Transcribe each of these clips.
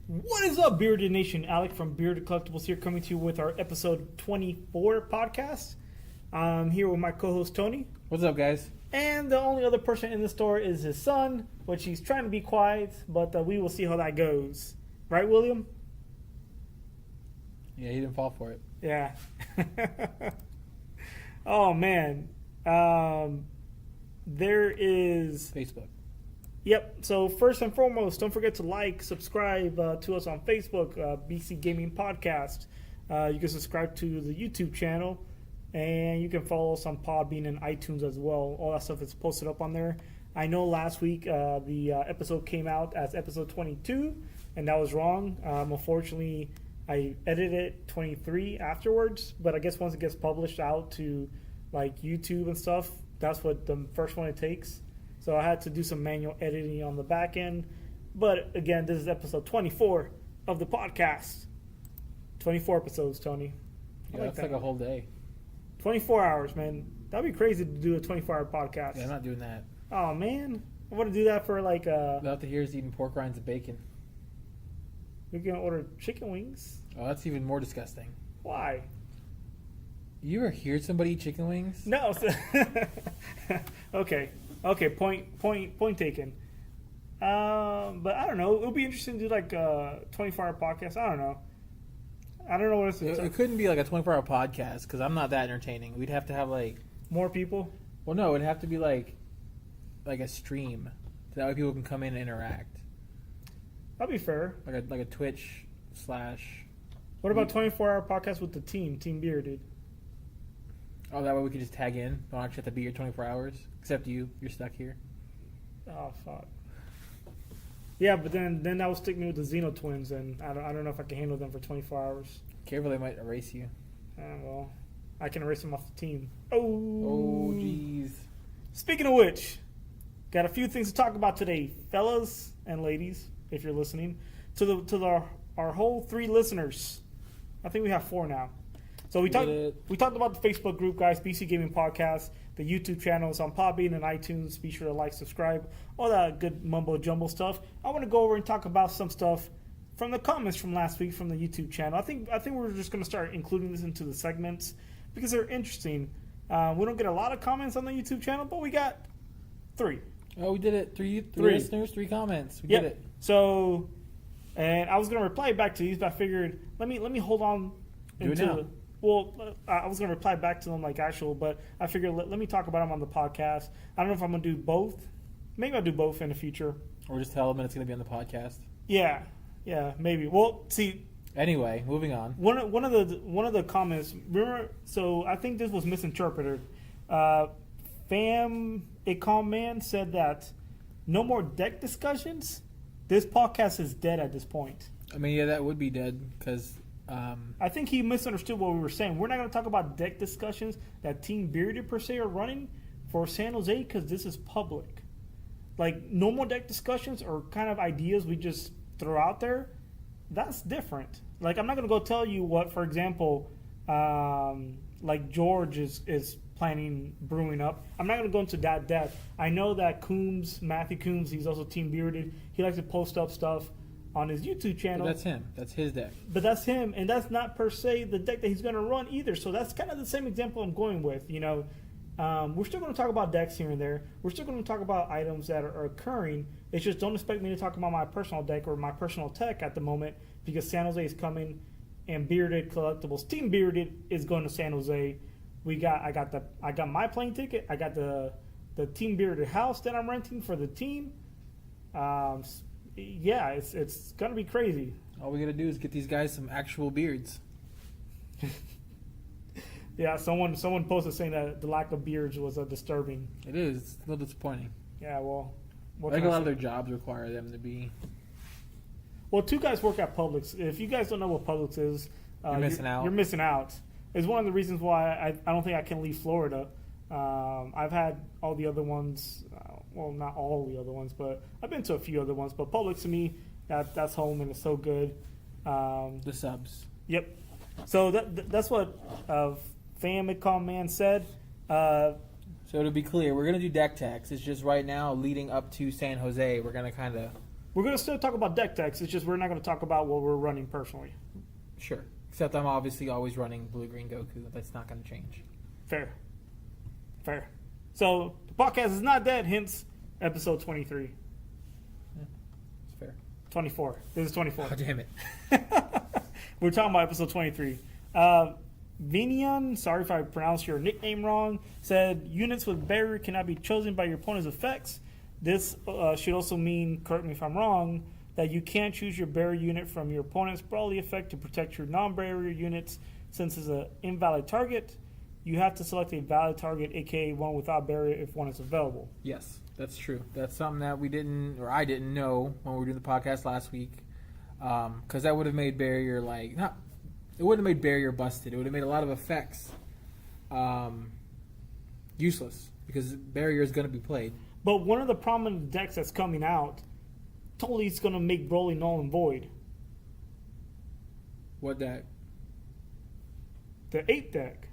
What is up, Bearded Nation? Allek from Bearded Collectibles here, coming to you with our episode 24 podcast. I'm here with my co-host Tony. What's up, guys? And the only other person in the store is his son, which he's trying to be quiet, but we will see how that goes. Right, William? Yeah, he didn't fall for it. Yeah. Oh, man. There is... Facebook. Yep. So first and foremost, don't forget to like, subscribe to us on Facebook, BC Gaming Podcast. You can subscribe to the YouTube channel, and you can follow us on Podbean and iTunes as well. All that stuff is posted up on there. I know last week the episode came out as episode 22, and that was wrong. Unfortunately, I edited it 23 afterwards, but I guess once it gets published out to like YouTube and stuff, that's what the first one it takes. So I had to do some manual editing on the back end. But again, this is episode 24 of the podcast. 24 episodes, Tony. Yeah, that's like a whole day. 24 hours, man. That'd be crazy to do a 24-hour podcast. Yeah, I'm not doing that. Oh, man. I want to do that for like... Without the here's eating pork rinds and bacon. We're going to order chicken wings. Oh, that's even more disgusting. Why? You ever hear somebody eat chicken wings? No. Okay. Okay, point taken. But I don't know. It would be interesting to do like a 24-hour podcast. I don't know what it's... It couldn't be like a 24-hour podcast because I'm not that entertaining. We'd have to have like... More people? Well, no, it'd have to be like a stream. So that way people can come in and interact. That'd be fair. Like a Twitch / What about 24-hour podcast with the Team Bearded? Oh, that way we could just tag in. Don't actually have to be here 24 hours. Except you're stuck here. Oh, fuck. Yeah, but then that would stick me with the Xeno twins, and I don't know if I can handle them for 24 hours. Careful, they might erase you. Well, I can erase them off the team. Oh, jeez. Speaking of which, got a few things to talk about today, fellas and ladies, if you're listening. To our whole 3 listeners. I think we have 4 now. So we talked about the Facebook group, guys, BC Gaming Podcast, the YouTube channels on Podbean and iTunes. Be sure to like, subscribe, all that good mumbo jumbo stuff. I want to go over and talk about some stuff from the comments from last week from the YouTube channel. I think we're just going to start including this into the segments because they're interesting. We don't get a lot of comments on the YouTube channel, but we got 3. Oh, we did it. 3 listeners, 3 comments. We did it. So, and I was going to reply back to these, but I figured let me hold on. Do it now. Well, I was going to reply back to them like actual, but I figured let me talk about them on the podcast. I don't know if I'm going to do both. Maybe I'll do both in the future. Or just tell them and it's going to be on the podcast. Yeah, maybe. Well, see. Anyway, moving on. One of the comments. Remember, so I think this was misinterpreted. Calm Man said that no more deck discussions. This podcast is dead at this point. I mean, yeah, that would be dead because. I think he misunderstood what we were saying. We're not going to talk about deck discussions that Team Bearded per se are running for San Jose because this is public. Like normal deck discussions or kind of ideas we just throw out there, that's different. Like I'm not going to go tell you what, for example, like George is planning brewing up. I'm not going to go into that depth. I know that Matthew Coombs, he's also Team Bearded. He likes to post up stuff on his YouTube channel. But that's him. That's his deck. But that's him, and that's not per se the deck that he's going to run either. So that's kind of the same example I'm going with. You know, we're still going to talk about decks here and there. We're still going to talk about items that are occurring. It's just don't expect me to talk about my personal deck or my personal tech at the moment because San Jose is coming, and Bearded Collectibles Team Bearded is going to San Jose. I got my plane ticket. I got the Team Bearded house that I'm renting for the team. Yeah, it's gonna be crazy. All we gotta do is get these guys some actual beards. Yeah, someone posted saying that the lack of beards was disturbing. It is. It's a little disappointing. Yeah, well, I think a lot of their jobs require them to be. Well, 2 guys work at Publix. If you guys don't know what Publix is, you're missing out. You're missing out. It's one of the reasons why I don't think I can leave Florida. I've had all the other ones. Well, not all the other ones, but I've been to a few other ones. But Publix to me, that's home and it's so good. The subs. Yep. So that's what Calm Man said. So to be clear, we're gonna do deck techs. It's just right now leading up to San Jose. We're gonna kind of We're going to still talk about deck techs. It's just we're not going to talk about what we're running personally. Sure. Except I'm obviously always running Blue Green Goku. That's not going to change. Fair. So the podcast is not dead. Hence episode 23. Yeah, it's fair. 24. This is 24. Oh, damn it. We're talking about episode 23. Vinian, sorry if I pronounced your nickname wrong, said units with barrier cannot be chosen by your opponent's effects. This should also mean, correct me if I'm wrong, that you can't choose your barrier unit from your opponent's Brawly effect to protect your non-barrier units. Since it's an invalid target, you have to select a valid target, aka one without barrier, if one is available. Yes, that's true. That's something that I didn't know when we were doing the podcast last week. Because that would have made barrier it wouldn't have made barrier busted. It would have made a lot of effects useless because barrier is going to be played. But one of the prominent decks that's coming out totally is going to make Broly null and void. What deck? The 8 deck.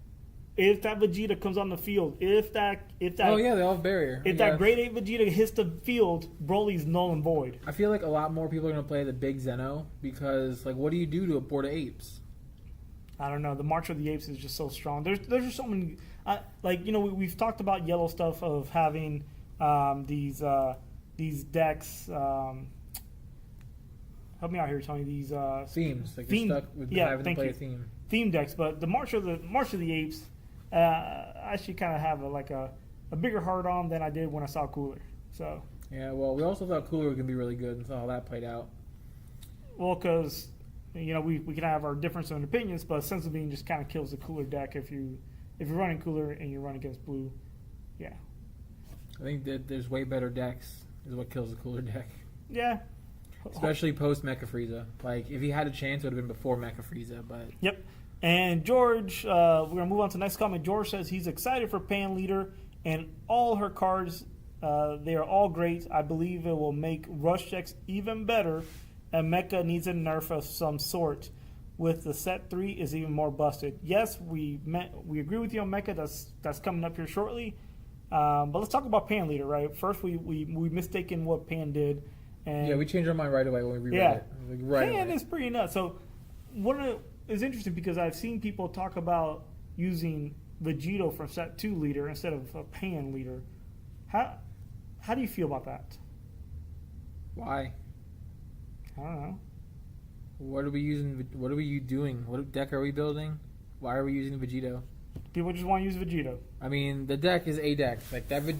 If that Vegeta comes on the field, if that Oh yeah, they all have barrier. If that grade 8 Vegeta hits the field, Broly's null and void. I feel like a lot more people are going to play the big Zeno because what do you do to a board of apes? I don't know. The March of the Apes is just so strong. There's just so many. We've talked about yellow stuff of having these decks. Help me out here, Tony. These themes. You're stuck with having to play a theme. Theme decks, but the March of the Apes, I actually kind of have a bigger heart on than I did when I saw Cooler. So yeah, well, we also thought Cooler was gonna be really good, and saw how that played out. Well, because we can have our difference in opinions, but Sense of Being just kind of kills the Cooler deck if you're running Cooler and you run against Blue. Yeah, I think that there's way better decks is what kills the Cooler deck. Yeah. Especially post Mecha Frieza. If he had a chance, it would have been before Mecha Frieza. But yep. And George, we're gonna move on to the next comment. George says he's excited for Pan Leader and all her cards. They are all great. I believe it will make rush decks even better. And Mecha needs a nerf of some sort. With the set 3 is even more busted. Yes, we agree with you on Mecha. That's coming up here shortly. But let's talk about Pan Leader, right? First, we mistaken what Pan did. And yeah, we changed our mind right away when we reread it. Pan is pretty nuts. So it's interesting because I've seen people talk about using Vegito from set 2 leader instead of a Pan leader. How do you feel about that? Why? I don't know. What are we using? What are we doing? What deck are we building? Why are we using Vegito? People just want to use Vegito. I mean, the deck is a deck.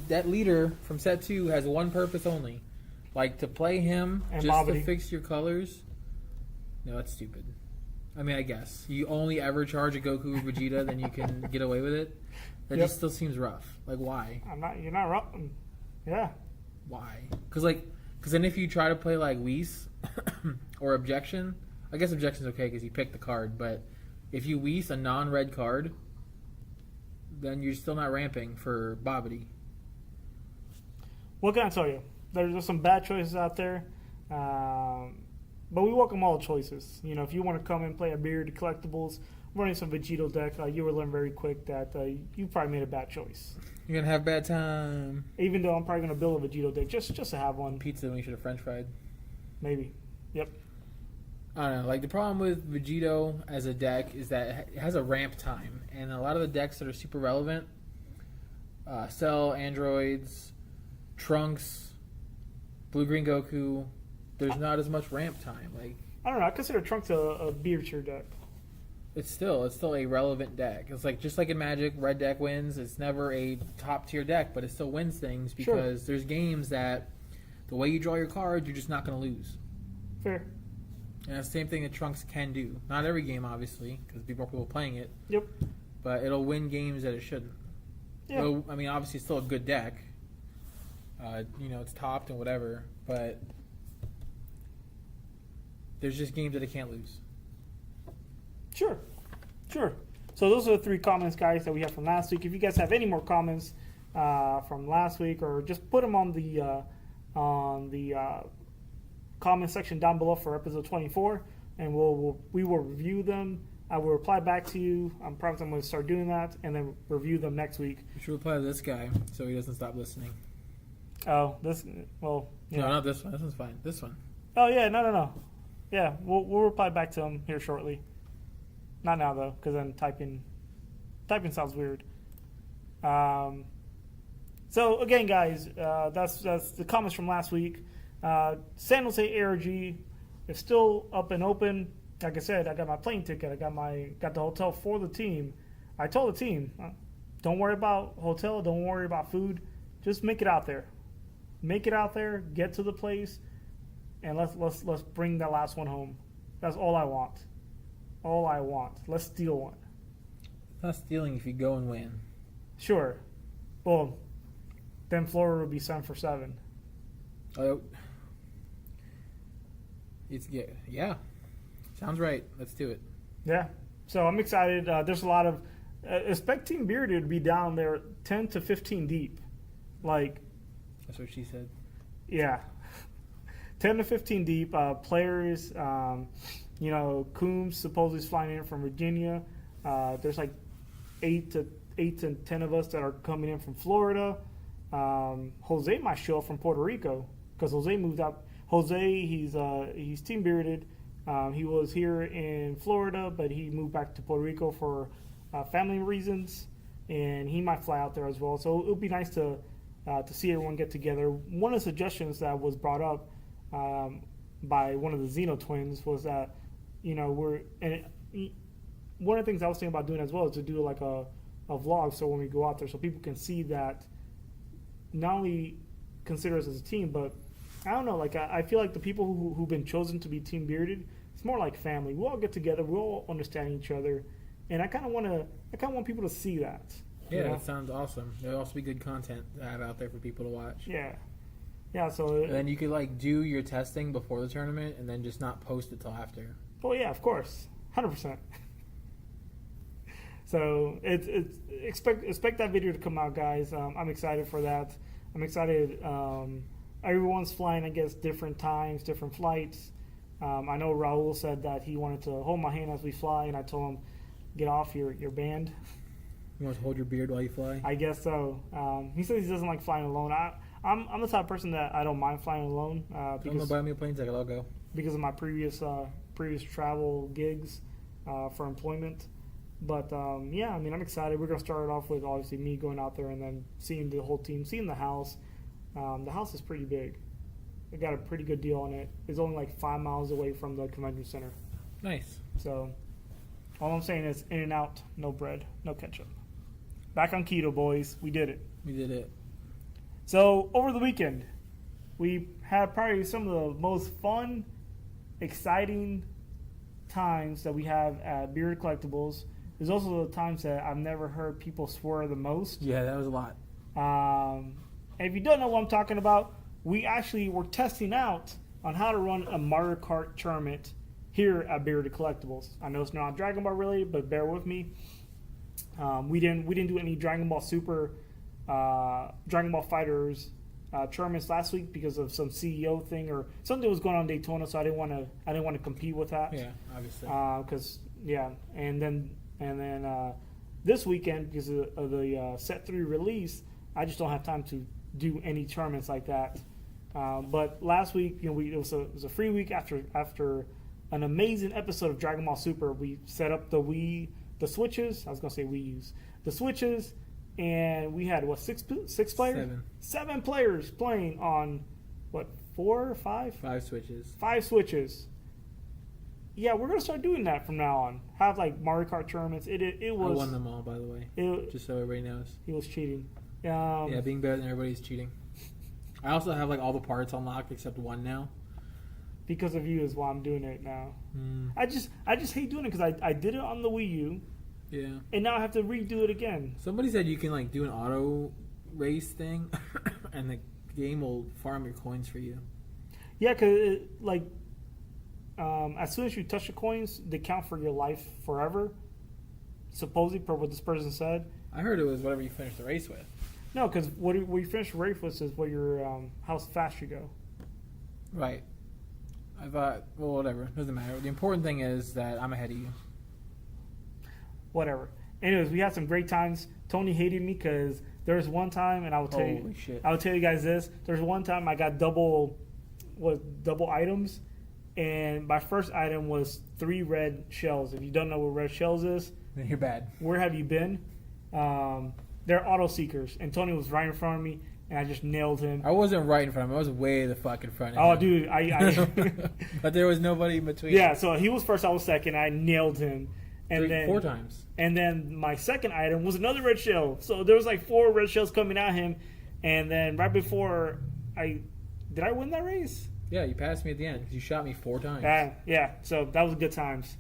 That leader from set 2 has one purpose only. To play him and just Babidi. to fix your colors. No, that's stupid. I mean, I guess you only ever charge a Goku with Vegeta, then you can get away with it. That just still seems rough. Why? You're not wrong. Yeah. Why? Because then if you try to play Whis or Objection, I guess Objection's okay because you pick the card. But if you Whis a non-red card, then you're still not ramping for Babidi. What can I tell you? There's some bad choices out there, but we welcome all choices. If you want to come and play a Beard Collectibles, running some Vegito deck, you will learn very quick that you probably made a bad choice. You're going to have bad time. Even though I'm probably going to build a Vegito deck just to have one. Pizza when you should have French fried. Maybe. Yep. I don't know. The problem with Vegito as a deck is that it has a ramp time. And a lot of the decks that are super relevant, Cell, Androids, Trunks, Blue Green Goku, there's not as much ramp time. I don't know. I consider Trunks a beer tier deck. It's still a relevant deck. It's just like in Magic, red deck wins. It's never a top tier deck, but it still wins things because there's games that the way you draw your cards, you're just not going to lose. Fair. And it's the same thing that Trunks can do. Not every game, obviously, because people playing it. Yep. But it'll win games that it shouldn't. Yeah. So, I mean, obviously, it's still a good deck. It's topped and whatever, but there's just games that it can't lose. Sure. So those are the 3 comments, guys, that we have from last week. If you guys have any more comments from last week, or just put them on the comment section down below for episode 24, and we will review them. I will reply back to you. I'm probably going to start doing that, and then review them next week. You should reply to this guy so he doesn't stop listening. Oh, yeah. No, not this one. This one's fine. This one. Oh yeah, no. Yeah, we'll reply back to him here shortly. Not now though, because then typing sounds weird. So again, guys, that's the comments from last week. San Jose ARG is still up and open. Like I said, I got my plane ticket. I got the hotel for the team. I told the team, don't worry about hotel. Don't worry about food. Just make it out there. Make it out there. Get to the place, and let's bring that last one home. That's all I want. All I want. Let's steal one. It's not stealing if you go and win. Sure. Well, then Florida would be 7-for-7. Oh, yeah. Sounds right. Let's do it. Yeah. So I'm excited. There's a lot of expect Team Bearded to be down there 10 to 15 deep. Like, that's what she said. Yeah. 10 to 15 deep. Players, Coombs supposedly is flying in from Virginia. There's like 8 to 10 of us that are coming in from Florida. Jose might show up from Puerto Rico because Jose moved up. Jose, he's Team Bearded. He was here in Florida, but he moved back to Puerto Rico for family reasons, and he might fly out there as well. So it would be nice to see everyone get together. One of the suggestions that was brought up by one of the Zeno twins was that, one of the things I was thinking about doing as well is to do like a vlog, so when we go out there, so people can see that not only consider us as a team, but I don't know, like I feel like the people who've been chosen to be Team Bearded, it's more like family. We all get together, we all understand each other, and I kind of want people to see that. Yeah, that sounds awesome. There'll also be good content to have out there for people to watch. Yeah. So and then you could like do your testing before the tournament, and then just not post it till after. Oh yeah, of course, 100%. So it's expect that video to come out, guys. I'm excited for that. I'm excited. Everyone's flying, I guess, different times, different flights. I know Raul said that he wanted to hold my hand as we fly, and I told him, get off your band. You want to hold your beard while you fly? I guess so. He says he doesn't like flying alone. I'm the type of person that I don't mind flying alone. Because buy me a plane ticket, I'll go. Because of my previous travel gigs for employment. But yeah, I mean, I'm excited. We're gonna start it off with obviously me going out there and then seeing the whole team, seeing the house. The house is pretty big. They got a pretty good deal on it. It's only like 5 miles away from the convention center. Nice. So all I'm saying is in and out, no bread, no ketchup. Back on keto, boys. We did it. We did it. So over the weekend, we had probably some of the most fun, exciting times that we have at Bearded Collectibles. There's also the times that I've never heard people swear the most. Yeah, that was a lot. And if you don't know what I'm talking about, we actually were testing out on how to run a Mario Kart tournament here at Bearded Collectibles. I know it's not Dragon Ball related, but bear with me. We didn't do any Dragon Ball Super, Dragon Ball Fighters tournaments last week because of some CEO thing or something that was going on in Daytona. So I didn't want to compete with that. Yeah, obviously. And then this weekend because of the Set 3 release, I just don't have time to do any tournaments like that. But last week, it was a free week after an amazing episode of Dragon Ball Super. We set up the switches. I was gonna say Wii U's the switches, and we had six players, seven players playing on 4 or 5? 5 switches. 5 switches. Yeah, we're gonna start doing that from now on. Have like Mario Kart tournaments. It was. I won them all, by the way. Just so everybody knows. He was cheating. Yeah, being better than everybody is cheating. I also have like all the parts unlocked except one now. Because of you is why I'm doing it now. I just hate doing it because I did it on the Wii U. Yeah. And now I have to redo it again. Somebody said you can like do an auto race thing, and the game will farm your coins for you. Yeah, because as soon as you touch the coins, they count for your life forever. Supposedly, per what this person said. I heard it was whatever you finish the race with. No, because what you finish the race with is what your how fast you go. Right. I thought, well, whatever. Doesn't matter. The important thing is that I'm ahead of you. Whatever. Anyways, we had some great times. Tony hated me because there was one time, and I will tell you guys this. There's one time I got double was double items, and my first item was 3 red shells. If you don't know what red shells is, Then you're bad. where have you been? They're auto seekers, and Tony was right in front of me, and I just nailed him. I wasn't right in front of him. I was way the fuck in front of Oh, him. dude, I But there was nobody in between. yeah. So he was first, I was second. I nailed him, and then 4 times. And then my second item was another red shell. So there was like 4 red shells coming at him, and then right before did I win that race? Yeah, you passed me at the end because you shot me 4 times. Yeah. So that was good times.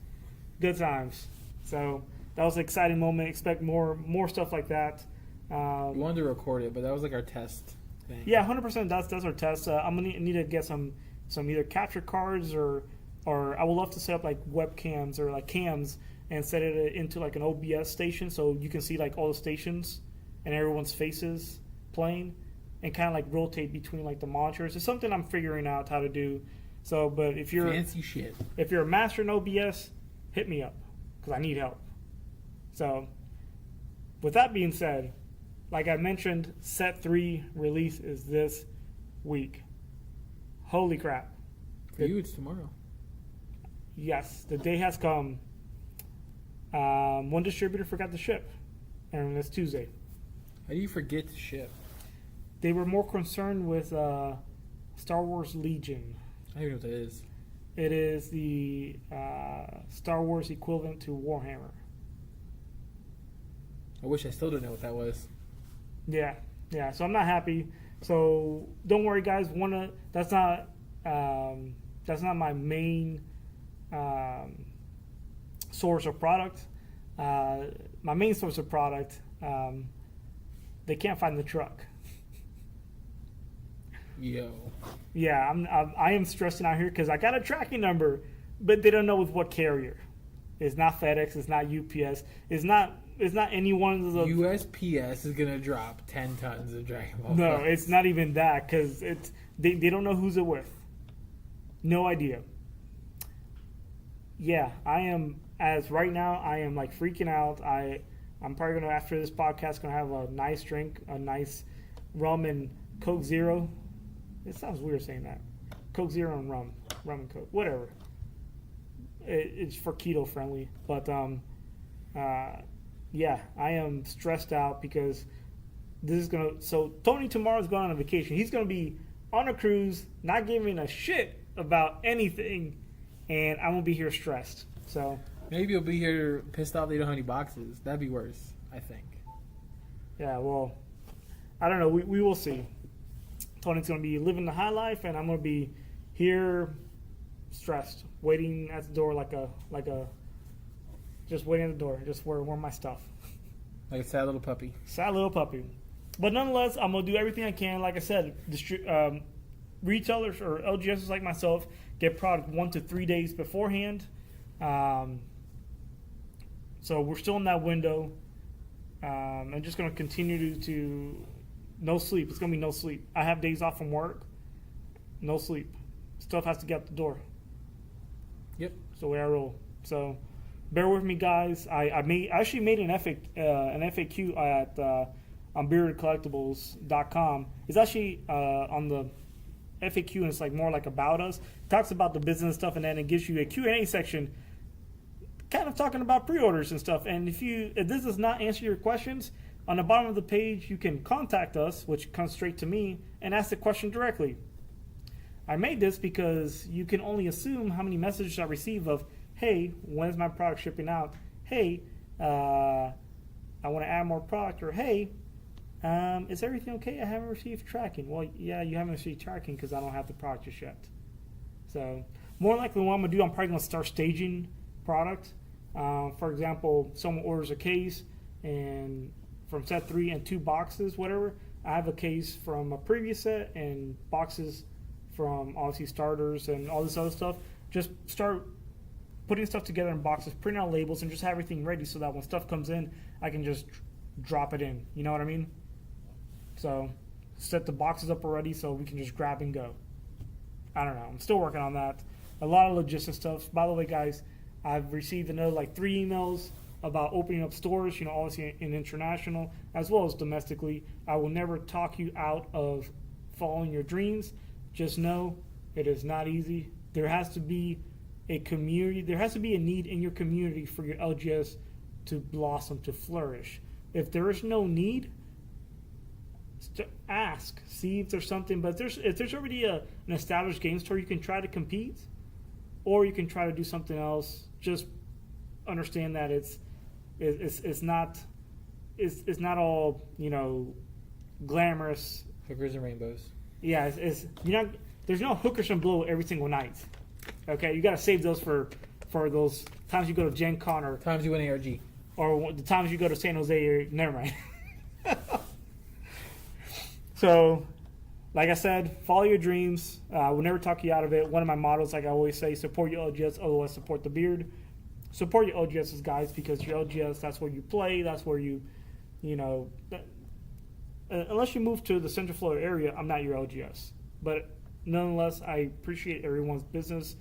Good times. So that was an exciting moment. Expect more stuff like that. We wanted to record it, but that was like our test thing. Yeah, 100%. That's our test. I'm gonna need to get some either capture cards or I would love to set up like webcams or like cams and set it into like an OBS station so you can see like all the stations and everyone's faces playing and kind of like rotate between like the monitors. It's something I'm figuring out how to do. So, but if you're Fancy shit. if you're a master in OBS, hit me up because I need help. So, with that being said, like I mentioned, Set 3 release is this week. Holy crap. For you, it's tomorrow. Yes, the day has come. One distributor forgot to ship, and it's Tuesday. How do you forget to ship? They were more concerned with Star Wars Legion. I don't even know what that is. It is the Star Wars equivalent to Warhammer. I wish I still didn't know what that was. Yeah. So I'm not happy. So don't worry, guys. That's not my main source of product. My main source of product, they can't find the truck. Yo. Yeah, I am stressing out here because I got a tracking number, but they don't know with what carrier. It's not FedEx. It's not UPS. It's not any one of the. USPS is gonna drop 10 tons of Dragon Ball. No, cards. it's not even that because they don't know who's it with. No idea. Yeah, I am right now. I am like freaking out. I'm probably gonna after this podcast gonna have a nice drink, a nice rum and Coke Zero. It sounds weird saying that. Coke Zero and rum and Coke, whatever. It's for keto friendly, but yeah, I am stressed out because this is gonna. So Tony tomorrow's going on a vacation. He's gonna be on a cruise, not giving a shit about anything, and I'm gonna be here stressed. So Maybe you'll be here pissed off they don't have any boxes. That'd be worse, I think. yeah, well, I don't know. We will see. Tony's gonna be living the high life, and I'm gonna be here stressed, waiting at the door like a just waiting at the door, just where my stuff. Like a sad little puppy. Sad little puppy. But nonetheless, I'm going to do everything I can. Like I said, retailers or LGSs like myself get product 1 to 3 days beforehand. So we're still in that window. I'm just going to continue to no sleep. It's going to be no sleep. I have days off from work. No sleep. Stuff has to get out the door. Yep. That's the way I roll. So bear with me, guys. I actually made an FAQ at on beardedcollectibles.com. It's actually on the FAQ, and it's like more like about us. It talks about the business stuff, and then it gives you a Q&A section kind of talking about pre-orders and stuff. And if this does not answer your questions, on the bottom of the page you can contact us, which comes straight to me, and ask the question directly. I made this because you can only assume how many messages I receive of, hey, when is my product shipping out? Hey, I want to add more product. Or, hey, is everything okay? I haven't received tracking. Well, yeah, you haven't received tracking because I don't have the product just yet. So more likely what I'm going to do, I'm probably going to start staging product. For example, someone orders a case and from set 3 and 2 boxes, whatever. I have a case from a previous set and boxes from obviously starters and all this other stuff. Just start putting stuff together in boxes, print out labels, and just have everything ready so that when stuff comes in, I can just drop it in. You know what I mean? So set the boxes up already so we can just grab and go. I don't know. I'm still working on that. A lot of logistics stuff. By the way, guys, I've received another 3 emails about opening up stores, obviously in international as well as domestically. I will never talk you out of following your dreams. Just know It is not easy. There has to be a community. There has to be a need in your community for your LGS to blossom, to flourish. If there is no need, ask, see if there's something. But if there's already an established game store, you can try to compete, or you can try to do something else. Just understand that it's not all glamorous. Hookers and rainbows. Yeah, you're not. There's no hookers and blow every single night. Okay, you got to save those for those times you go to Gen Con or Times you win ARG. or the times you go to San Jose. Or, never mind. So, like I said, follow your dreams. We'll never talk you out of it. One of my mottos, like I always say, support your LGS, otherwise support the beard. Support your LGSs, guys, because your LGS, that's where you play. That's where unless you move to the Central Florida area, I'm not your LGS. But nonetheless, I appreciate everyone's business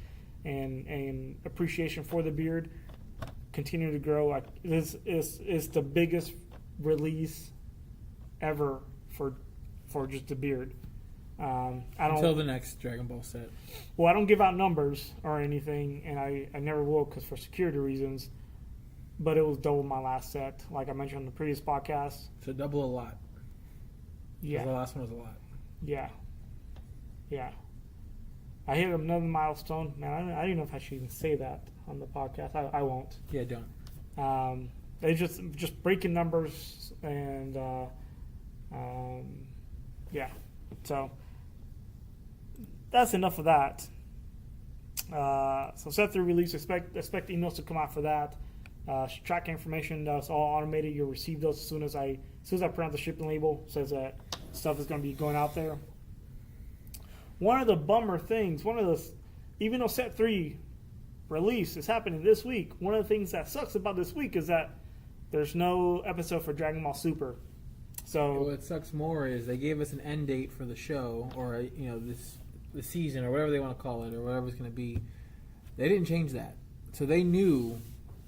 and appreciation for the beard. Continue to grow. This is the biggest release ever for just the beard. Until the next Dragon Ball set. Well, I don't give out numbers or anything, and I never will because for security reasons. But it was double my last set, like I mentioned on the previous podcast. So double a lot. Yeah. The last one was a lot. Yeah. I hit another milestone. Man, I don't even know if I should even say that on the podcast. I won't. Yeah, don't. It's just breaking numbers and yeah. So that's enough of that. So set the release. Expect emails to come out for that. Track information that's all automated. You'll receive those as soon as I print out the shipping label. Says that stuff is going to be going out there. One of the bummer things, even though Set 3 release is happening this week, one of the things that sucks about this week is that there's no episode for Dragon Ball Super. So what sucks more is they gave us an end date for the show, or the season, or whatever they want to call it, or whatever it's going to be. They didn't change that, so they knew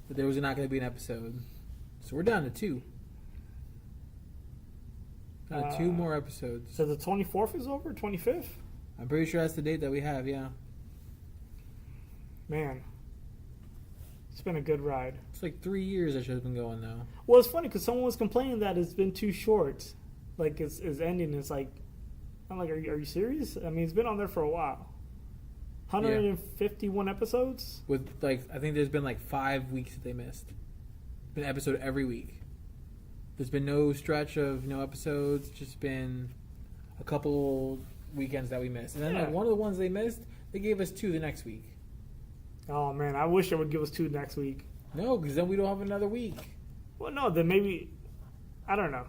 that there was not going to be an episode. So we're down to 2. Down to 2 more episodes. So the 24th is over, 25th. I'm pretty sure that's the date that we have. Yeah. Man, it's been a good ride. It's like 3 years that show's been going now. Well, it's funny because someone was complaining that it's been too short. Like it's ending. It's like, I'm like, are you serious? I mean, it's been on there for a while. 151 episodes. With I think there's been 5 weeks that they missed. Been an episode every week. There's been no stretch of no episodes. Just been a couple weekends that we missed, and then one of the ones they missed, they gave us 2 the next week. Oh man, I wish they would give us 2 next week. No, because then we don't have another week. Well, no, then maybe I don't know.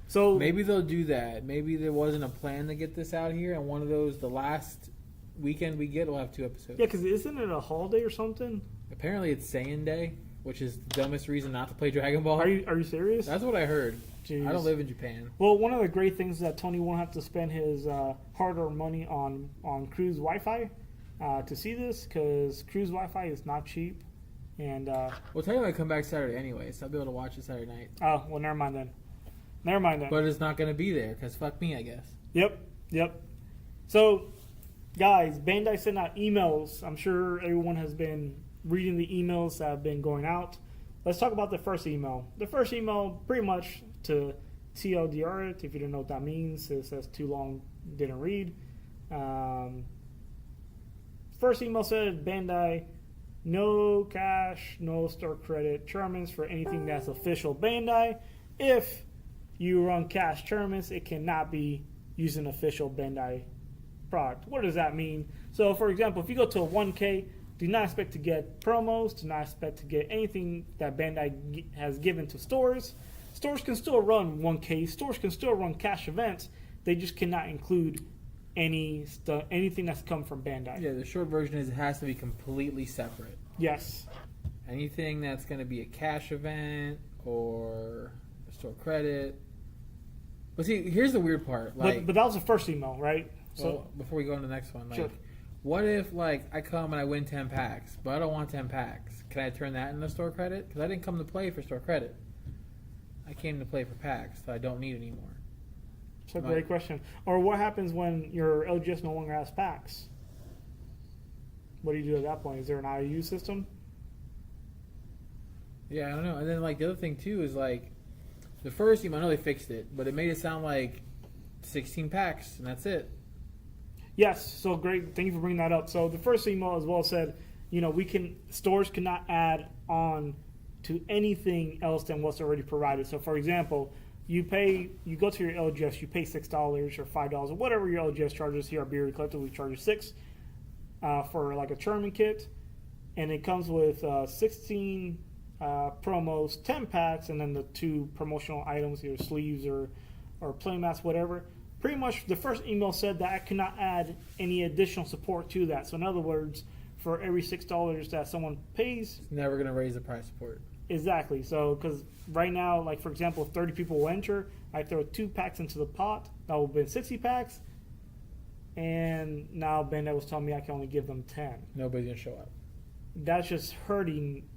So maybe they'll do that. Maybe there wasn't a plan to get this out here, and one of those, the last weekend we get, will have 2 episodes. Yeah, because isn't it a holiday or something? Apparently, it's Saiyan Day, which is the dumbest reason not to play Dragon Ball. Are you serious? That's what I heard. Jeez. I don't live in Japan. Well, one of the great things is that Tony won't have to spend his hard-earned money on Cruise Wi-Fi to see this, because Cruise Wi-Fi is not cheap. And well, technically I come back Saturday anyway, so I'll be able to watch it Saturday night. Oh, well, never mind then. But it's not going to be there, because fuck me, I guess. Yep. So, guys, Bandai sent out emails. I'm sure everyone has been reading the emails that have been going out. Let's talk about the first email. The first email, pretty much to TLDR it. If you don't know what that means, it says too long, didn't read. First email said, Bandai, no cash, no store credit tournaments for anything that's official Bandai. If you run cash tournaments, it cannot be using official Bandai product. What does that mean? So, for example, if you go to a 1K, do not expect to get promos. Do not expect to get anything that Bandai has given to stores. Stores can still run 1K. Stores can still run cash events. They just cannot include anything that's come from Bandai. Yeah, the short version is it has to be completely separate. Yes. Anything that's going to be a cash event or a store credit. But see, here's the weird part. But that was the first email, right? So before we go on to the next one, sure. What if I come and I win 10 packs, but I don't want 10 packs? Can I turn that into store credit? Because I didn't come to play for store credit. I came to play for packs that I don't need anymore. It's a great question. Or what happens when your LGS no longer has packs? What do you do at that point? Is there an IOU system? Yeah, I don't know. And then like the other thing too is like the first email. I know they fixed it, but it made it sound like 16 packs and that's it. Yes. So great. Thank you for bringing that up. So the first email as well said, stores cannot add on to anything else than what's already provided. So for example, you go to your LGS, you pay $6 or $5 or whatever your LGS charges. Here at Beer collectively charges $6 for like a tournament kit, and it comes with 16 promos, 10 packs, and then the 2 promotional items, either sleeves or playmats, whatever. Pretty much the first email said that I cannot add any additional support to that. So in other words, for every $6 that someone pays, It's never gonna raise the price support. exactly. So because right now, like for example, if 30 people will enter, I throw 2 packs into the pot, that will be 60 packs, and now Bandai was telling me I can only give them 10. Nobody's gonna show up. That's just hurting.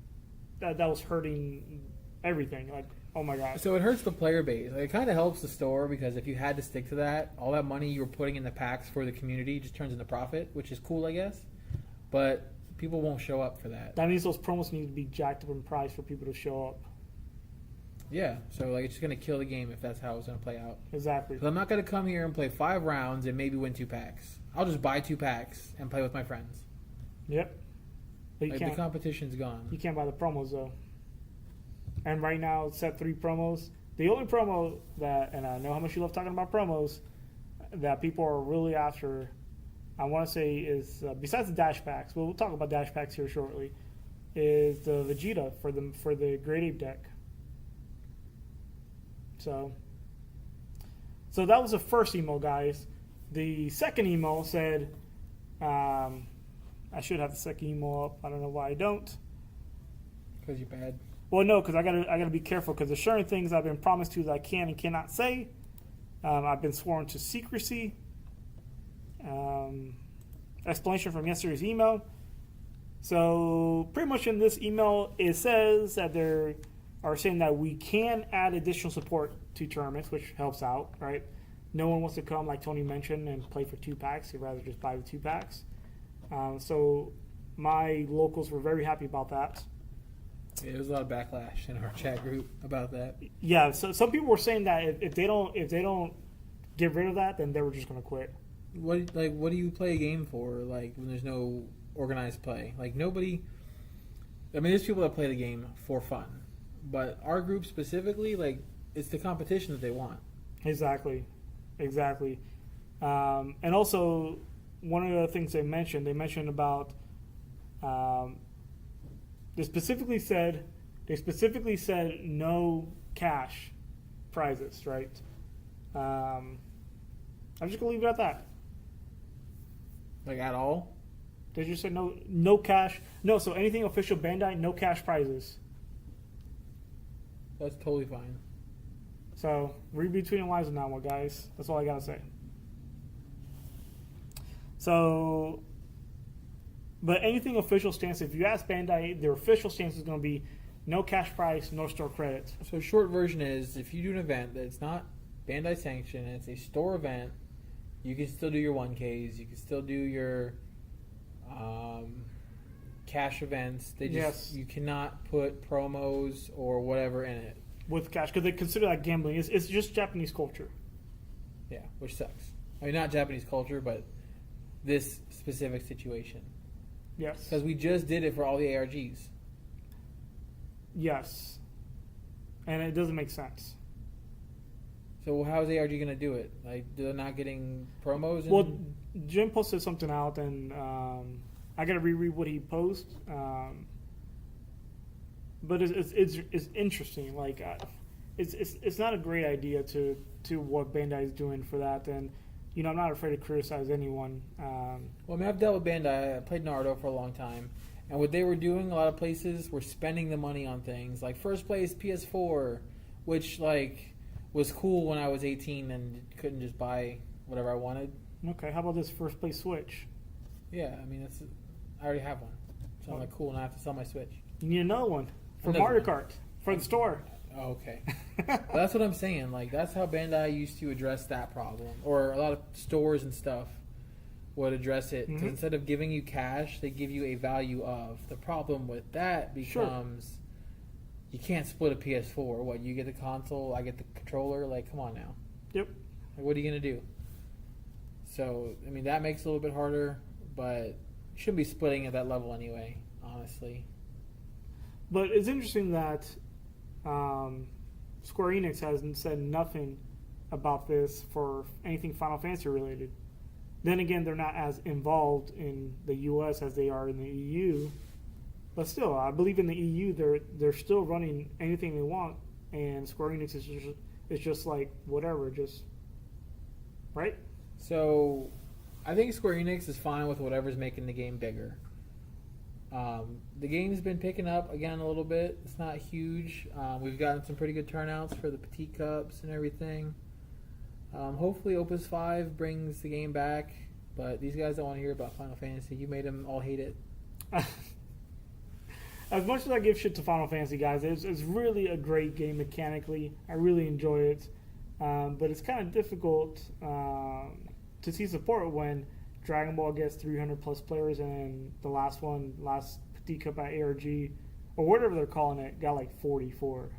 That was hurting everything. Like, oh my god. So it hurts the player base. Like, it kind of helps the store because if you had to stick to that, all that money you were putting in the packs for the community just turns into profit, which is cool, I guess. But people won't show up for that. That means those promos need to be jacked up in price for people to show up. Yeah, so like it's just gonna kill the game if that's how it's gonna play out. Exactly. So I'm not gonna come here and play 5 rounds and maybe win 2 packs. I'll just buy 2 packs and play with my friends. Yep. But you Like, can't. the competition's gone. You can't buy the promos though. And right now, it's set 3 promos. The only promo that, and I know how much you love talking about promos, that people are really after, I want to say is besides the dash packs. We'll talk about dash packs here shortly. Is the Vegeta for the Great Ape deck. So that was the first email, guys. The second email said, I should have the second email up. I don't know why I don't. Because you're bad. Well, no, because I gotta be careful because there's certain things I've been promised to that I can and cannot say. I've been sworn to secrecy. Explanation from yesterday's email. So pretty much in this email, it says that they are saying that we can add additional support to tournaments, which helps out, right? No one wants to come, like Tony mentioned, and play for 2 packs. They'd rather just buy the 2 packs. So my locals were very happy about that. Yeah, there was a lot of backlash in our chat group about that. Yeah, so some people were saying that if they don't get rid of that, then they were just gonna quit. What do you play a game for? Like when there's no organized play, like nobody. I mean, there's people that play the game for fun, but our group specifically, like it's the competition that they want. Exactly. And also, one of the things they mentioned about they specifically said no cash prizes, right? I'm just gonna leave it at that. Like at all? Did you say no cash? No, so anything official Bandai, no cash prizes. That's totally fine. So read between the lines on that one, guys. That's all I gotta say. So, but anything official stance, if you ask Bandai, their official stance is going to be no cash prize, no store credit. So short version is, if you do an event that's not Bandai sanctioned and it's a store event, you can still do your 1Ks. You can still do your cash events. You cannot put promos or whatever in it With cash, because they consider that gambling. It's just Japanese culture. Yeah, which sucks. I mean, not Japanese culture, but this specific situation. Yes. Because we just did it for all the ARGs. Yes. And it doesn't make sense. So how is ARG going to do it? Like, they're not getting promos? Well, Jim posted something out, and I got to reread what he posted. But it's interesting. Like, it's not a great idea to what Bandai is doing for that. And, you know, I'm not afraid to criticize anyone. Well, I mean, I've dealt with Bandai. I played Naruto for a long time. And what they were doing, a lot of places were spending the money on things. Like, first place PS4, which, like, was cool when I was 18 and couldn't just buy whatever I wanted. Okay, how about this first place Switch? Yeah, I mean, I already have one. So I'm like, cool, and I have to sell my Switch. You need another one for Another Mario one. Kart, for the store. Oh, okay. That's what I'm saying. Like, that's how Bandai used to address that problem. Or a lot of stores and stuff would address it. 'Cause instead of giving you cash, they give you a value of. The problem with that becomes you can't split a PS4. What, you get the console, I get the controller? Like, come on now. Yep. Like, what are you going to do? So, I mean, that makes it a little bit harder, but you shouldn't be splitting at that level anyway, honestly. But it's interesting that Square Enix hasn't said nothing about this for anything Final Fantasy related. Then again, they're not as involved in the US as they are in the EU. But still, I believe in the EU, they're still running anything they want, and Square Enix is just like whatever, just right. So, I think Square Enix is fine with whatever's making the game bigger. The game's been picking up again a little bit. It's not huge. We've gotten some pretty good turnouts for the Petite Cups and everything. Hopefully Opus 5 brings the game back, but these guys don't want to hear about Final Fantasy. You made them all hate it. As much as I give shit to Final Fantasy, guys, it's really a great game mechanically. I really enjoy it. But it's kind of difficult to see support when Dragon Ball gets 300 plus players and the last Petite Cup at ARG, or whatever they're calling it, got like 44.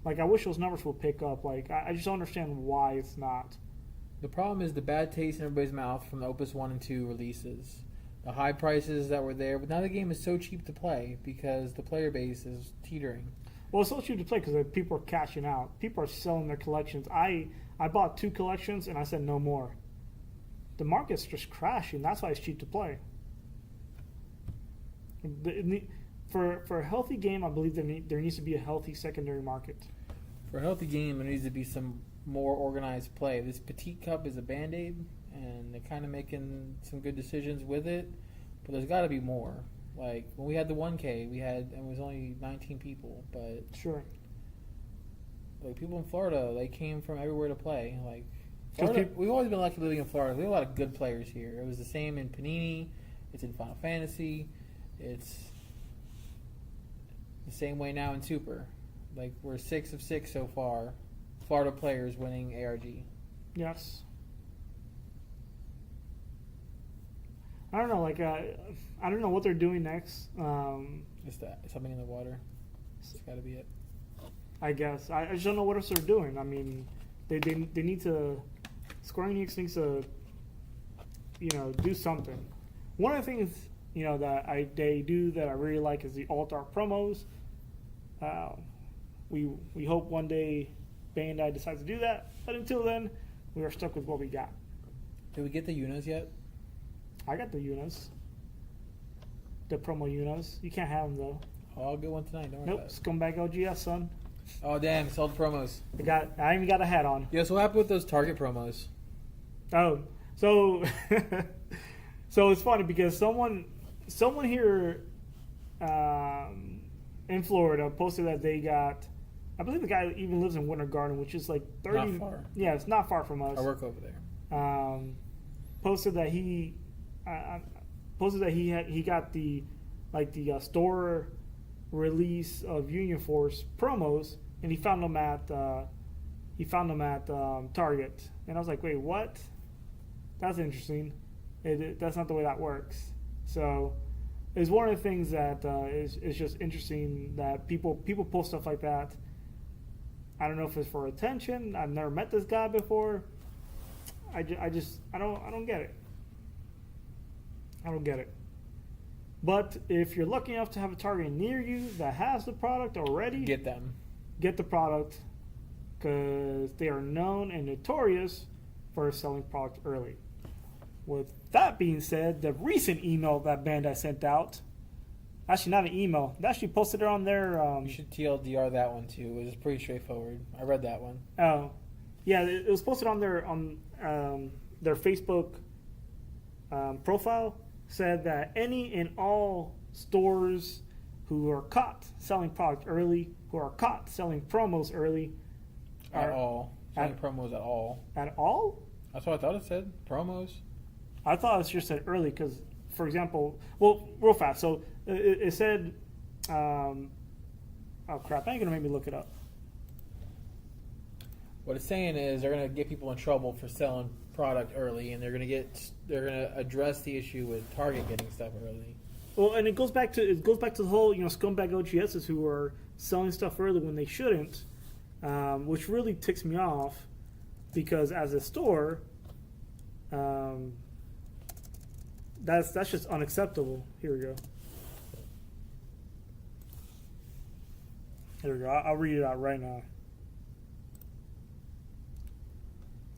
Like, I wish those numbers would pick up. Like, I just don't understand why it's not. The problem is the bad taste in everybody's mouth from the Opus 1 and 2 releases. The high prices that were there, but now the game is so cheap to play because the player base is teetering. Well, it's so cheap to play because people are cashing out. People are selling their collections. I bought 2 collections and I said no more. The market's just crashing. That's why it's cheap to play. For a healthy game, I believe there needs to be a healthy secondary market. For a healthy game, there needs to be some more organized play. This Petite Cup is a Band-Aid, and they're kind of making some good decisions with it, but there's got to be more. Like, when we had the 1K, and it was only 19 people, but... Sure. Like, people in Florida, they came from everywhere to play. Like, Florida, we've always been lucky living in Florida. We have a lot of good players here. It was the same in Panini. It's in Final Fantasy. It's the same way now in Super. Like, we're 6 of 6 so far. Florida players winning ARG. Yes. I don't know. Like, I don't know what they're doing next. It's something in the water. It's got to be it. I guess I just don't know what else they're doing. I mean, they need to. Square Enix needs to, do something. One of the things that they do that I really like is the alt art promos. We hope one day Bandai decides to do that, but until then, we are stuck with what we got. Did we get the Yunas yet? I got the Yunas. The promo Yunas. You can't have them though. Oh, I'll get one tonight. Don't worry Nope, about it. Scumbag LGS, son. Oh damn! Sold promos. I even got a hat on. Yeah. So what happened with those Target promos? Oh, so so it's funny because someone here in Florida posted that they got. I believe the guy even lives in Winter Garden, which is like 30. Not far. Yeah, it's not far from us. I work over there. Posted that he got the store release of Union Force promos, and he found them at Target, and I was like, wait, what? That's interesting. That's not the way that works. So it's one of the things that is just interesting that people post stuff like that. I don't know if it's for attention. I've never met this guy before. I don't get it. I don't get it. But if you're lucky enough to have a Target near you that has the product already, Get them. get the product, because they are known and notorious for selling product early. With that being said, the recent email that Bandai sent out, actually not an email, they actually posted it on their... You should TLDR that one too. It was pretty straightforward. I read that one. Oh, yeah, it was posted on their Facebook profile. Said that any and all stores who are caught selling product early, who are caught selling promos early, At all. Selling promos at all. At all? That's what I thought it said. Promos. I thought it just said early because, for example, well, real fast. So it said, oh crap! Now you're gonna make me look it up. What it's saying is they're going to get people in trouble for selling product early, and they're going to address the issue with Target getting stuff early. Well, and it goes back to the whole scumbag OGSs who are selling stuff early when they shouldn't, which really ticks me off, because as a store, that's just unacceptable. Here we go. Here we go. I'll read it out right now.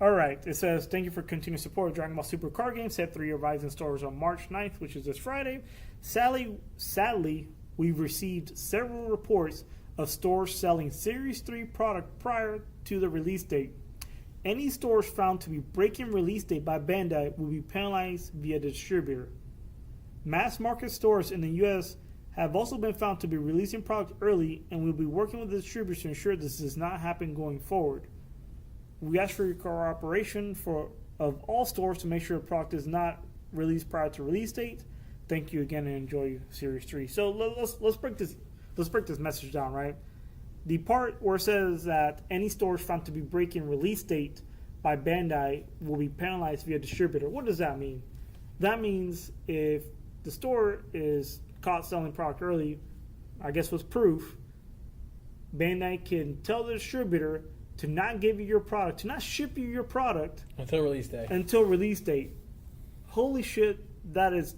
All right. It says, thank you for continued support of Dragon Ball Super card game. Set 3 arrives in stores on March 9th, which is this Friday. Sadly, we've received several reports of stores selling Series 3 product prior to the release date. Any stores found to be breaking release date by Bandai will be penalized via distributor. Mass market stores in the U.S. have also been found to be releasing product early, and we'll be working with the distributors to ensure this does not happen going forward. We ask for your cooperation of all stores to make sure the product is not released prior to release date. Thank you again and enjoy Series 3. So let's break this message down, right? The part where it says that any stores found to be breaking release date by Bandai will be penalized via distributor. What does that mean? That means if the store is caught selling product early, I guess with proof, Bandai can tell the distributor to not give you your product, to not ship you your product until release day. Until release date. Holy shit, that is.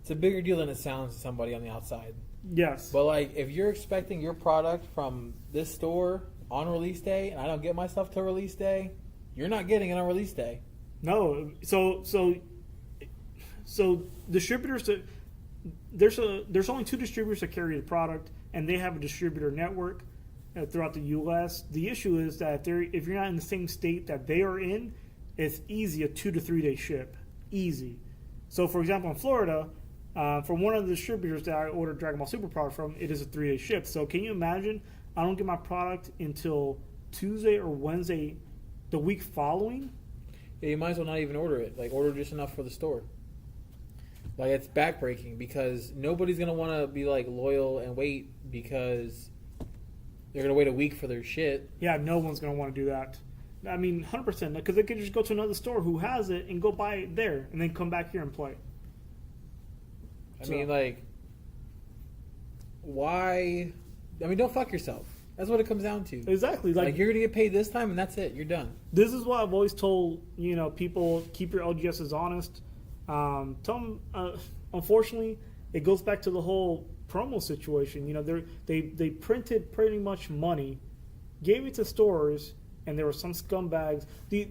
It's a bigger deal than it sounds to somebody on the outside. Yes. But like, if you're expecting your product from this store on release day, and I don't get my stuff till release day, you're not getting it on release day. No. So distributors. There's only 2 distributors that carry the product, and they have a distributor network throughout the U.S. The issue is that if you're not in the same state that they are in, it's easy, a 2 to 3 day ship. Easy. So, for example, in Florida, from one of the distributors that I ordered Dragon Ball Super product from, it is a 3 day ship. So can you imagine, I don't get my product until Tuesday or Wednesday the week following? Yeah, you might as well not even order it. Like, order just enough for the store. Like, it's backbreaking because nobody's going to want to be, like, loyal and wait because they're going to wait a week for their shit. Yeah, no one's going to want to do that. I mean, 100%, because they could just go to another store who has it and go buy it there and then come back here and play. I mean, like, why? I mean, don't fuck yourself. That's what it comes down to. Exactly. Like you're going to get paid this time and that's it. You're done. This is why I've always told, people, keep your LGSs honest. Tell them, unfortunately, it goes back to the whole promo situation. They printed pretty much money, gave it to stores, and there were some scumbags.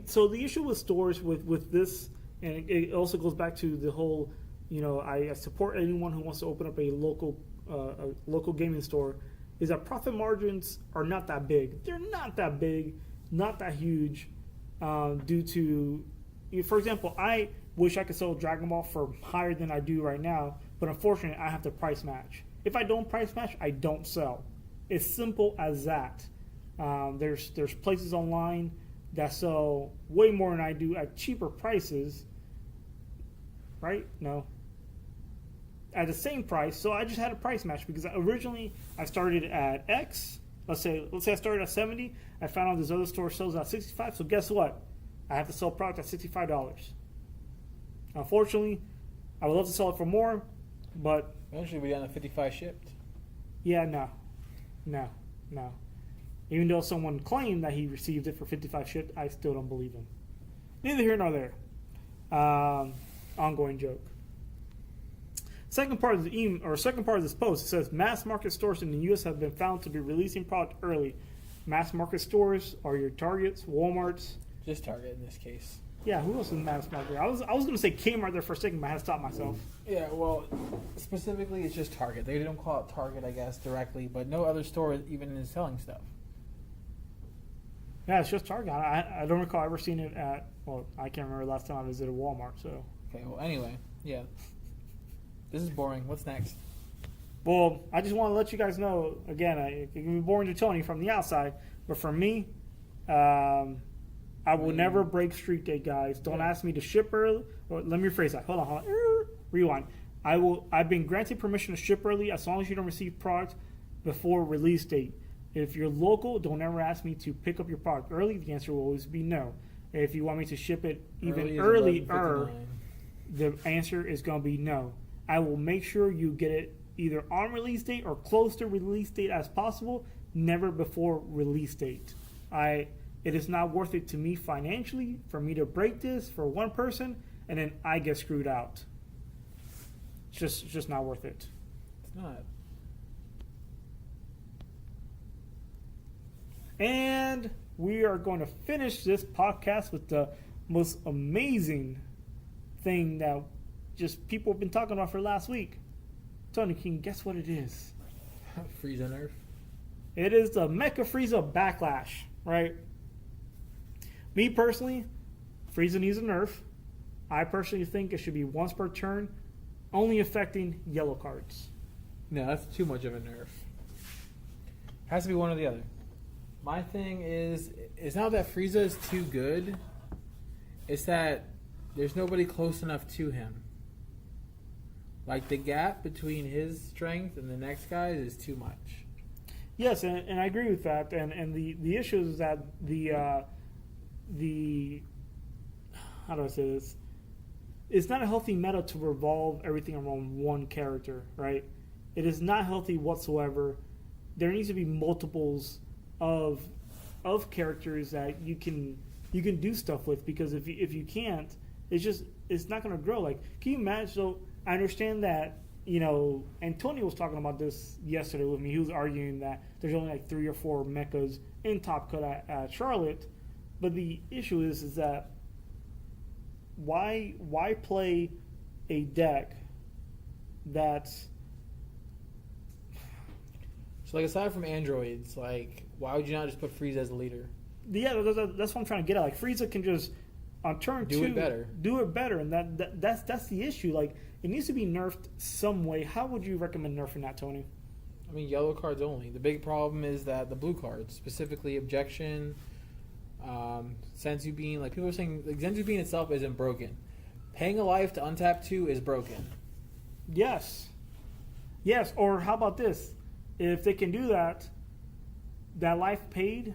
So the issue with stores with this, and it also goes back to the whole, I support anyone who wants to open up a local gaming store, is that profit margins are not that big. They're not that big, not that huge, due to, for example, I wish I could sell Dragon Ball for higher than I do right now, but unfortunately I have to price match. If I don't price match, I don't sell. It's simple as that. There's places online that sell way more than I do at cheaper prices, right? No. At the same price, so I just had a price match because originally I started at X. Let's say I started at 70. I found out this other store sells at 65. So guess what? I have to sell product at $65. Unfortunately, I would love to sell it for more, but eventually we got a 55 shipped. Yeah, no. Even though someone claimed that he received it for 55 shipped, I still don't believe him. Neither here nor there. Ongoing joke. Second part of this post, it says mass market stores in the U.S. have been found to be releasing product early. Mass market stores are your Targets, Walmarts. Just Target in this case. Yeah, who else is mass market? I was going to say Kmart there for a second, but I had to stop myself. Yeah, well, specifically it's just Target. They don't call it Target, I guess, directly, but no other store even is selling stuff. Yeah, it's just Target. I don't recall ever seeing it at, well, I can't remember the last time I visited Walmart, so. Okay, well, anyway, yeah. This is boring. What's next? Well, I just want to let you guys know, again, it can be boring to Tony from the outside, but for me, I will never break street day, guys. Don't ask me to ship early. Or let me rephrase that. Hold on. Rewind. I've been granted permission to ship early as long as you don't receive product before release date. If you're local, don't ever ask me to pick up your product early. The answer will always be no. If you want me to ship it even earlier, the answer is going to be no. I will make sure you get it either on release date or close to release date as possible, never before release date. It is not worth it to me financially for me to break this for one person and then I get screwed out. It's just not worth it. It's not. And we are going to finish this podcast with the most amazing thing that just people have been talking about for last week. Tony, can you guess what it is? Frieza nerf. It is the Mecha Frieza Backlash, right? Me personally, Frieza needs a nerf. I personally think it should be once per turn, only affecting yellow cards. No, that's too much of a nerf. Has to be one or the other. My thing is, it's not that Frieza is too good. It's that there's nobody close enough to him. Like, the gap between his strength and the next guy is too much. Yes, and I agree with that. And the issue is that the how do I say this? It's not a healthy meta to revolve everything around one character, right? It is not healthy whatsoever. There needs to be multiples of characters that you can do stuff with, because if you can't, it's not going to grow. Like, can you imagine? So I understand that, Antonio was talking about this yesterday with me. He was arguing that there's only like 3 or 4 mechas in Top Cut at Charlotte, but the issue is that why play a deck that's so, like, aside from androids, like, why would you not just put Frieza as the leader? Yeah, that's what I'm trying to get at. Like, Frieza can just on turn do 2 it better, and that's the issue. Like, it needs to be nerfed some way. How would you recommend nerfing that, Tony? I mean, yellow cards only. The big problem is that the blue cards, specifically Objection, Senzu Bean, like, people are saying, like, Senzu Bean itself isn't broken. Paying a life to untap 2 is broken. Yes. Or how about this? If they can do that, that life paid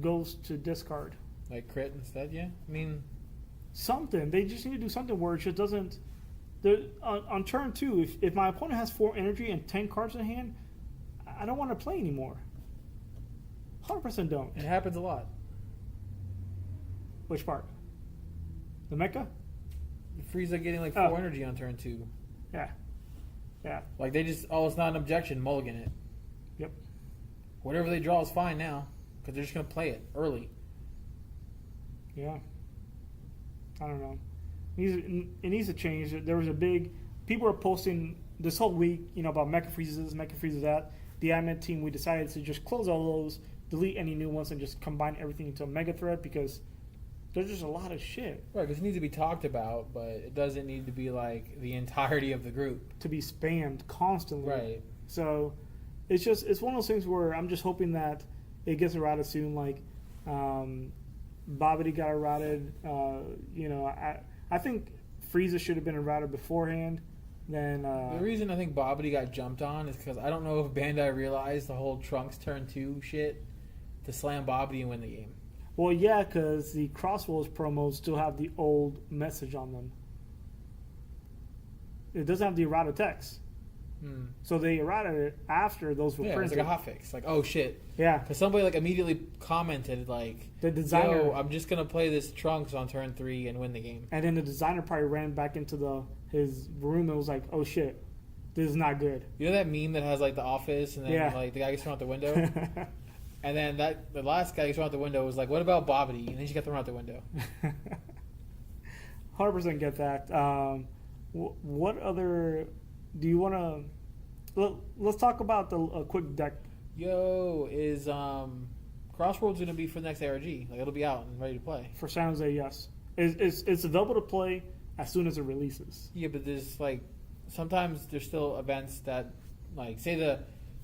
goes to discard. Like crit instead, yeah? I mean, something. They just need to do something where it just doesn't. On turn 2, if my opponent has 4 energy and 10 cards in hand, I don't want to play anymore. 100% don't. It happens a lot. Which part? The mecha? Frieza getting like 4 energy on turn 2. Yeah. Like, they just, it's not an objection, mulligan it. Yep. Whatever they draw is fine now, because they're just going to play it early. Yeah. I don't know. It needs to change. There was a big... People were posting this whole week, about Mecha Freezes this, Mecha Freezes that. The admin team, we decided to just close all those, delete any new ones, and just combine everything into a mega thread, because there's just a lot of shit. Right, because it needs to be talked about, but it doesn't need to be like the entirety of the group. To be spammed constantly. Right. So it's one of those things where I'm just hoping that it gets errated soon. Like, Babidi got errated. I think Frieza should have been errated beforehand. Then the reason I think Babidi got jumped on is because I don't know if Bandai realized the whole Trunks turn 2 shit to slam Babidi and win the game. Well, yeah, because the Crossroads promos still have the old message on them. It doesn't have the errata text. So they errated it after those were printed. It's like a hotfix. Like, oh shit. Yeah. Because somebody like immediately commented like, the designer, yo, I'm just gonna play this Trunks on turn 3 and win the game. And then the designer probably ran back into his room and was like, oh shit, this is not good. You know that meme that has like the office and then like the guy gets thrown out the window? And then the last guy gets thrown out the window was like, what about Babidi? And then she got thrown out the window. 100% get that. What other do you want to? Let's talk about a quick deck. Is Crossroads gonna be for the next ARG? Like, it'll be out and ready to play For San Jose, yes. It's available to play as soon as it releases. Yeah, but there's like sometimes there's still events that, like, say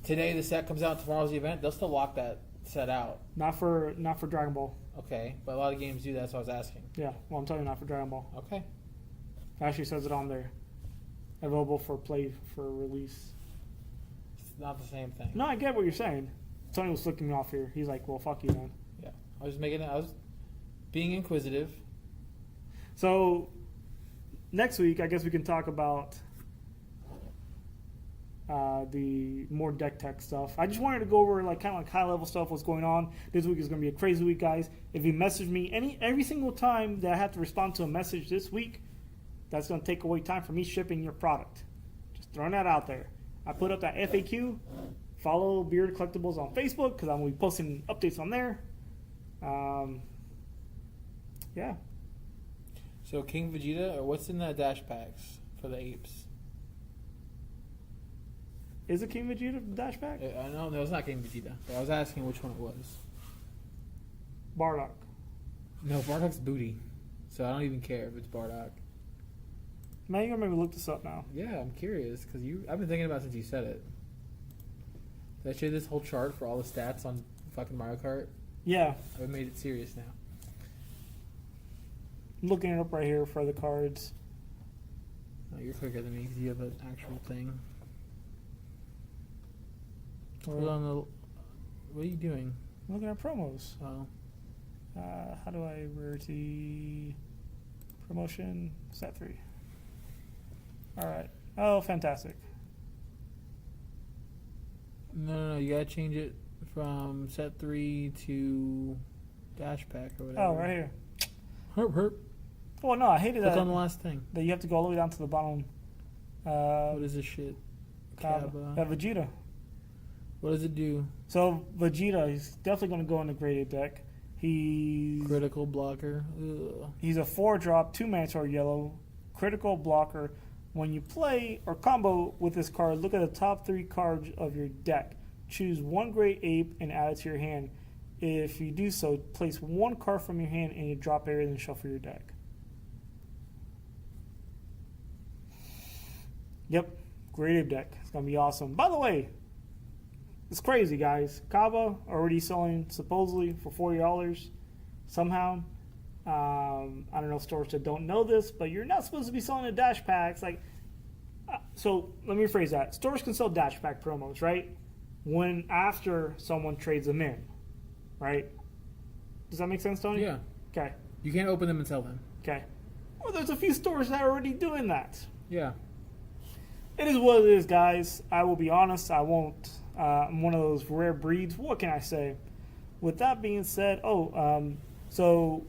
today the set comes out, tomorrow's the event, they'll still lock that set out. Not for Dragon Ball. Okay, but a lot of games do that, so I was asking. Yeah, well, I'm telling you, not for Dragon Ball. Okay. It actually says it on there. Available for play for release. It's not the same thing. No, I get what you're saying. Tony was flicking me off here. He's like, well, fuck you, man. Yeah, I was being inquisitive. So next week, I guess we can talk about the more deck tech stuff. I just wanted to go over like kind of like high level stuff, what's going on. This week is going to be a crazy week, guys. If you message me every single time that I have to respond to a message this week, that's going to take away time for me shipping your product. Just throwing that out there. I put up that FAQ. Follow Beard Collectibles on Facebook because I'm going to be posting updates on there. Yeah. So King Vegeta, or what's in the dash packs for the apes? Is it King Vegeta dash pack? No, it's not King Vegeta. But I was asking which one it was. Bardock. No, Bardock's booty. So I don't even care if it's Bardock. Man, you're gonna make me look this up now. Yeah, I'm curious because I've been thinking about it since you said it. Did I show you this whole chart for all the stats on fucking Mario Kart? Yeah. I've made it serious now. I'm looking it up right here for the cards. Oh, you're quicker than me because you have an actual thing. Hold on the. What are you doing? I'm looking at promos. Oh. How do I rarity promotion set 3? All right. Oh, fantastic. No. You gotta change it from set 3 to dash pack or whatever. Oh, right here. Herp. Oh no, I hated Click that. on the last thing. That you have to go all the way down to the bottom. What is this shit? Kaba. Vegeta. What does it do? So Vegeta, he's definitely going to go in the graded deck. He's Critical blocker. Ugh. He's a 4-drop, 2 mandatory yellow, critical blocker. When you play or combo with this card, look at the top 3 cards of your deck. Choose 1 gray ape and add it to your hand. If you do so, place 1 card from your hand in your drop area and shuffle your deck. Yep, graded deck. It's going to be awesome. By the way, it's crazy, guys. Kaba already selling supposedly for $40 somehow. I don't know stores that don't know this, but you're not supposed to be selling the dash packs. So let me rephrase that. Stores can sell dash pack promos, right? When after someone trades them in, right? Does that make sense, Tony? Yeah. Okay. You can't open them and sell them. Okay. Well, there's a few stores that are already doing that. Yeah. It is what it is, guys. I will be honest. I won't. I'm one of those rare breeds. What can I say? With that being said, so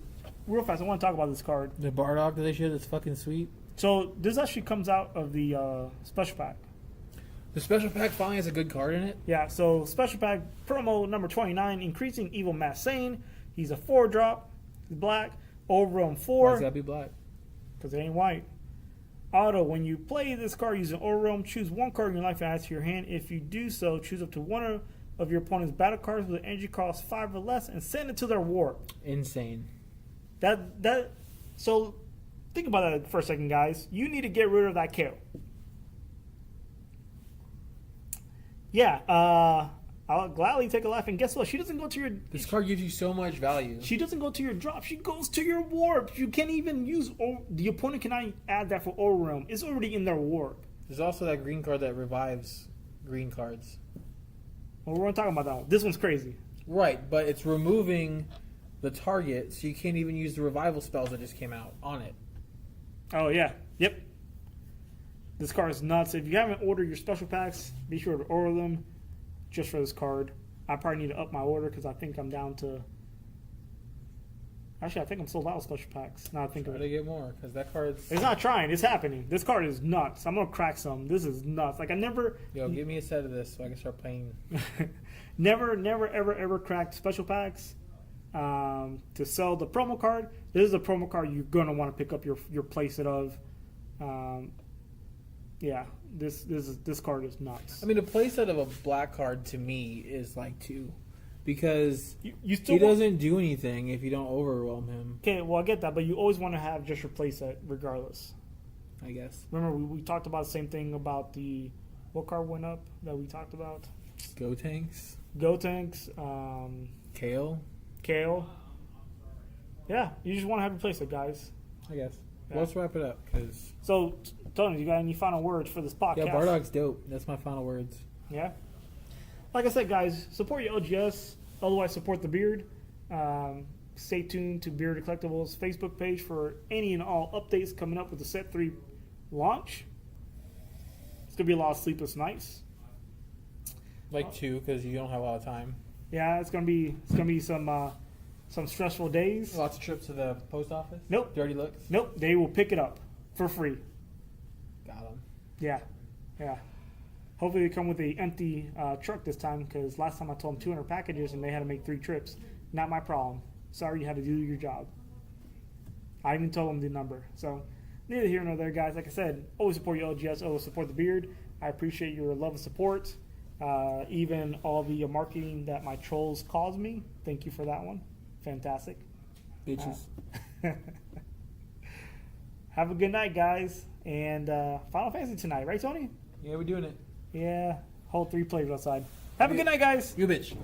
real fast, I want to talk about this card. The Bardock that they showed that's fucking sweet. So this actually comes out of the special pack. The special pack finally has a good card in it. Yeah, so special pack promo number 29, increasing evil mass Sane. He's a 4-drop. He's black. Overrun 4. Why's that be black? Because it ain't white. Auto, when you play this card using Overrealm, choose 1 card in your life and add it to your hand. If you do so, choose up to 1 of your opponent's battle cards with an energy cost 5 or less and send it to their warp. Insane. So think about that for a second, guys. You need to get rid of that KO. Yeah, I'll gladly take a life. And guess what? She doesn't go to your... This card gives you so much value. She doesn't go to your drop. She goes to your warp. You can't even use... The opponent cannot add that for Overrealm. It's already in their warp. There's also that green card that revives green cards. Well, we're not talking about that one. This one's crazy. Right, but it's removing the target, so you can't even use the revival spells that just came out on it. Oh, yeah. Yep. This card is nuts. If you haven't ordered your special packs, be sure to order them just for this card. I probably need to up my order because I think I'm down to... Actually, I think I'm sold out of special packs. Now I think of Try to it. get more, because that card's... It's not trying. It's happening. This card is nuts. I'm going to crack some. This is nuts. Like, I never... Yo, give me a set of this so I can start playing. never, ever cracked special packs to sell the promo card. This is a promo card you're going to want to pick up your playset of. Yeah, this card is nuts. I mean, a playset of a black card to me is like 2. Because you still he doesn't do anything if you don't overwhelm him. Okay, well, I get that, but you always want to have just your playset regardless. I guess. Remember, we talked about the same thing about the... What card went up that we talked about? Gotenks. Kale. Kale. Yeah, you just want to have your playset, guys. I guess. Yeah. Well, let's wrap it up. Cause So, Tony, you got any final words for this podcast? yeah, Bardock's dope. That's my final words. Yeah? like I said, guys, support your LGS. Otherwise, support the beard. Stay tuned to Bearded Collectibles Facebook page for any and all updates coming up with the Set 3 launch. It's going to be a lot of sleepless nights. Like 2, because you don't have a lot of time. Yeah, it's gonna be some stressful days. Lots of trips to the post office. Nope. Dirty looks. Nope, they will pick it up for free. Got them. Yeah. Hopefully they come with a empty truck this time, because last time I told them 200 packages and they had to make 3 trips. Not my problem. Sorry, you had to do your job. I even told them the number. So neither here nor there, guys. Like I said, always support your LGS. Always support the beard. I appreciate your love and support. Even all the marketing that my trolls caused me. Thank you for that one. Fantastic. Bitches. Have a good night, guys. And Final Fantasy tonight, right, Tony? Yeah, we're doing it. Yeah. Whole 3 players outside. Have a good night, guys. You bitch.